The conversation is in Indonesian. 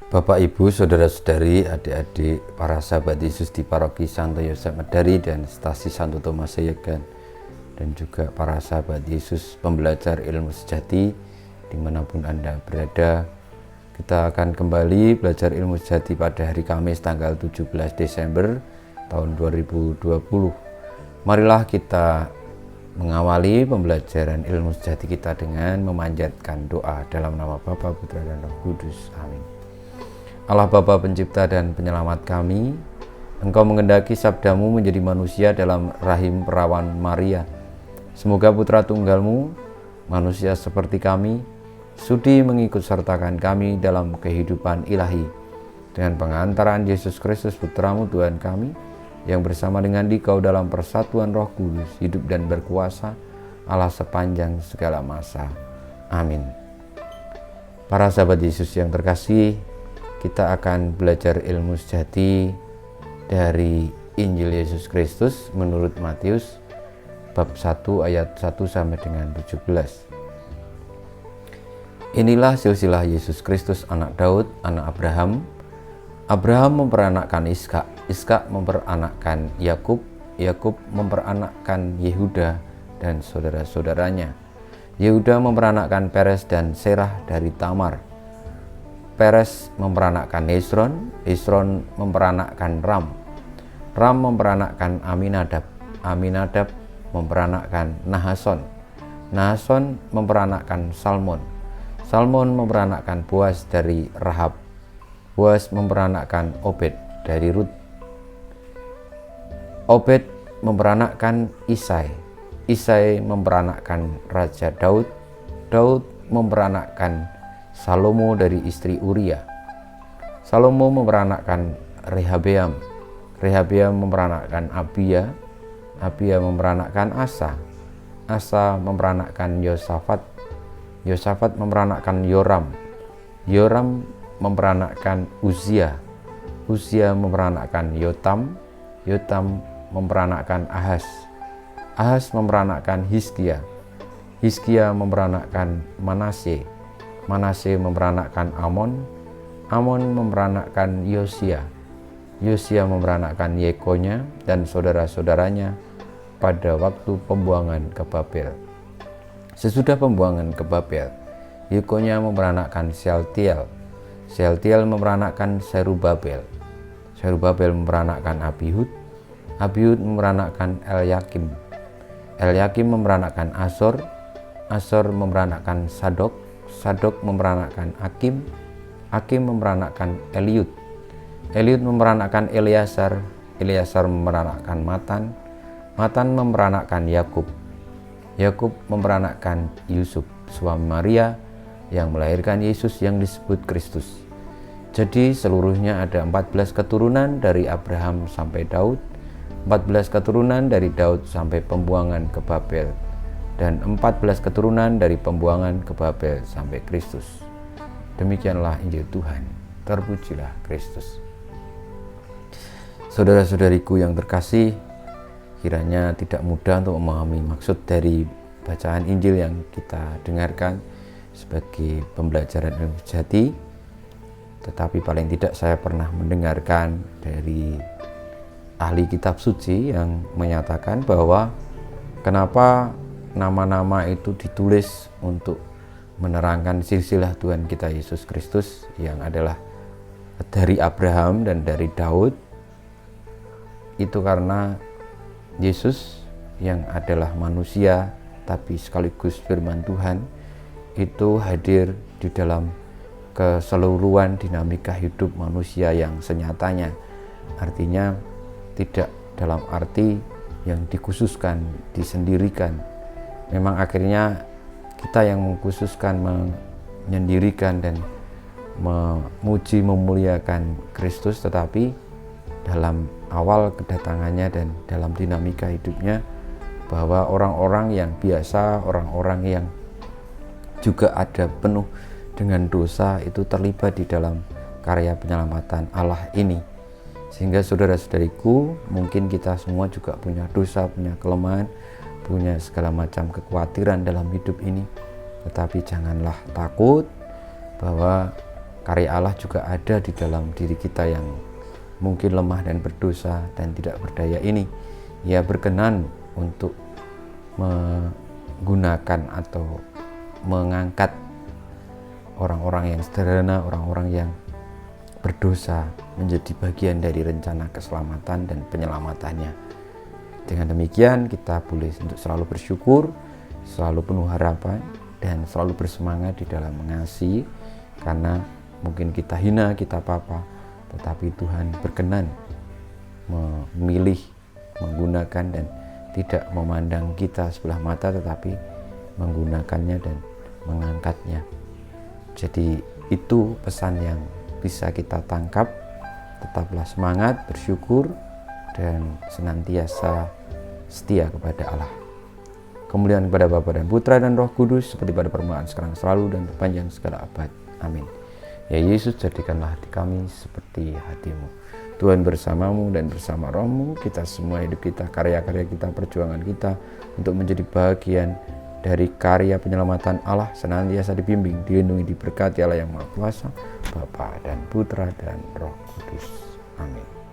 Bapak, Ibu, saudara-saudari, adik-adik, para sahabat Yesus di Paroki Santo Yosef Medari dan Stasi Santo Thomas Seyegan, dan juga para sahabat Yesus pembelajar ilmu sejati dimanapun Anda berada. Kita akan kembali belajar ilmu sejati pada hari Kamis tanggal 17 Desember tahun 2020. Marilah kita mengawali pembelajaran ilmu sejati kita dengan memanjatkan doa dalam nama Bapa, Putra, dan Roh Kudus. Amin. Allah Bapa pencipta dan penyelamat kami, Engkau mengendaki sabdamu menjadi manusia dalam rahim perawan Maria. Semoga putra tunggalmu, manusia seperti kami, sudi mengikut sertakan kami dalam kehidupan ilahi. Dengan pengantaran Yesus Kristus Putramu Tuhan kami, yang bersama dengan Dikau dalam persatuan Roh Kudus, hidup dan berkuasa Allah sepanjang segala masa. Amin. Para sahabat Yesus yang terkasih, kita akan belajar ilmu sejati dari Injil Yesus Kristus menurut Matius bab 1 ayat 1 sampai dengan 17. Inilah silsilah Yesus Kristus anak Daud, anak Abraham. Abraham memperanakkan Ishak, Ishak memperanakkan Yakub, Yakub memperanakkan Yehuda dan saudara-saudaranya. Yehuda memperanakkan Peres dan Serah dari Tamar. Peres memperanakkan Hezron, Hezron memperanakkan Ram, Ram memperanakkan Aminadab, Aminadab memperanakkan Nahason, Nahason memperanakkan Salmon, Salmon memperanakkan Boas dari Rahab, Boas memperanakkan Obed dari Rut, Obed memperanakkan Isai, Isai memperanakkan Raja Daud, Daud memperanakkan Salomo dari istri Uria, Salomo memperanakkan Rehabeam, Rehabeam memperanakkan Abia, Abia memperanakkan Asa, Asa memperanakkan Yosafat, Yosafat memperanakkan Yoram, Yoram memperanakkan Uzia, Uzia memperanakkan Yotam, Yotam memperanakkan Ahaz, Ahaz memperanakkan Hizkia, Hizkia memperanakkan Manasye, Manasye memperanakkan Amon, Amon memperanakkan Yosia, Yosia memperanakkan Yekonya dan saudara-saudaranya pada waktu pembuangan ke Babel. Sesudah pembuangan ke Babel, Yekonya memperanakkan Shealtiel, Shealtiel memperanakkan Serubabel, Serubabel memperanakkan Abihud, Abihud memperanakkan Elyakim, Elyakim memperanakkan Azor, Azor memperanakkan Sadok, Sadok memperanakkan Akim, Akim memperanakkan Eliud, Eliud memperanakkan Eleazar, Eleazar memperanakkan Matan, Matan memperanakkan Yakub, Yakub memperanakkan Yusuf, suami Maria yang melahirkan Yesus yang disebut Kristus. Jadi seluruhnya ada 14 keturunan dari Abraham sampai Daud, 14 keturunan dari Daud sampai pembuangan ke Babel, dan 14 keturunan dari pembuangan ke Babel sampai Kristus. Demikianlah Injil Tuhan. Terpujilah Kristus. Saudara-saudariku yang terkasih, kiranya tidak mudah untuk memahami maksud dari bacaan Injil yang kita dengarkan sebagai pembelajaran ilmu sejati, tetapi paling tidak saya pernah mendengarkan dari ahli kitab suci yang menyatakan bahwa kenapa nama-nama itu ditulis untuk menerangkan silsilah Tuhan kita Yesus Kristus yang adalah dari Abraham dan dari Daud. Itu karena Yesus yang adalah manusia tapi sekaligus firman Tuhan itu hadir di dalam keseluruhan dinamika hidup manusia yang senyatanya. Artinya tidak dalam arti yang dikhususkan, disendirikan. Memang akhirnya kita yang mengkhususkan, menyendirikan dan memuji memuliakan Kristus, tetapi dalam awal kedatangannya dan dalam dinamika hidupnya bahwa orang-orang yang biasa, orang-orang yang juga ada penuh dengan dosa itu terlibat di dalam karya penyelamatan Allah ini. Sehingga saudara-saudariku, mungkin kita semua juga punya dosa, punya kelemahan, punya segala macam kekhawatiran dalam hidup ini. Tetapi janganlah takut bahwa karya Allah juga ada di dalam diri kita yang mungkin lemah dan berdosa dan tidak berdaya ini. Ia berkenan untuk menggunakan atau mengangkat orang-orang yang sederhana, orang-orang yang berdosa menjadi bagian dari rencana keselamatan dan penyelamatannya. Dengan demikian kita boleh untuk selalu bersyukur, selalu penuh harapan, dan selalu bersemangat di dalam mengasihi, karena mungkin kita hina, kita apa-apa, tetapi Tuhan berkenan memilih, menggunakan, dan tidak memandang kita sebelah mata, tetapi menggunakannya dan mengangkatnya. Jadi itu pesan yang bisa kita tangkap. Tetaplah semangat, bersyukur, dan senantiasa setia kepada Allah. Kemuliaan kepada Bapa dan Putra dan Roh Kudus, seperti pada permulaan, sekarang, selalu, dan sepanjang segala abad. Amin. Ya Yesus, jadikanlah hati kami seperti hati-Mu. Tuhan bersamamu dan bersama rohmu, kita semua hidup kita, karya-karya kita, perjuangan kita untuk menjadi bagian dari karya penyelamatan Allah senantiasa dibimbing, dilindungi, diberkati Allah yang Maha Kuasa, Bapa dan Putra dan Roh Kudus. Amin.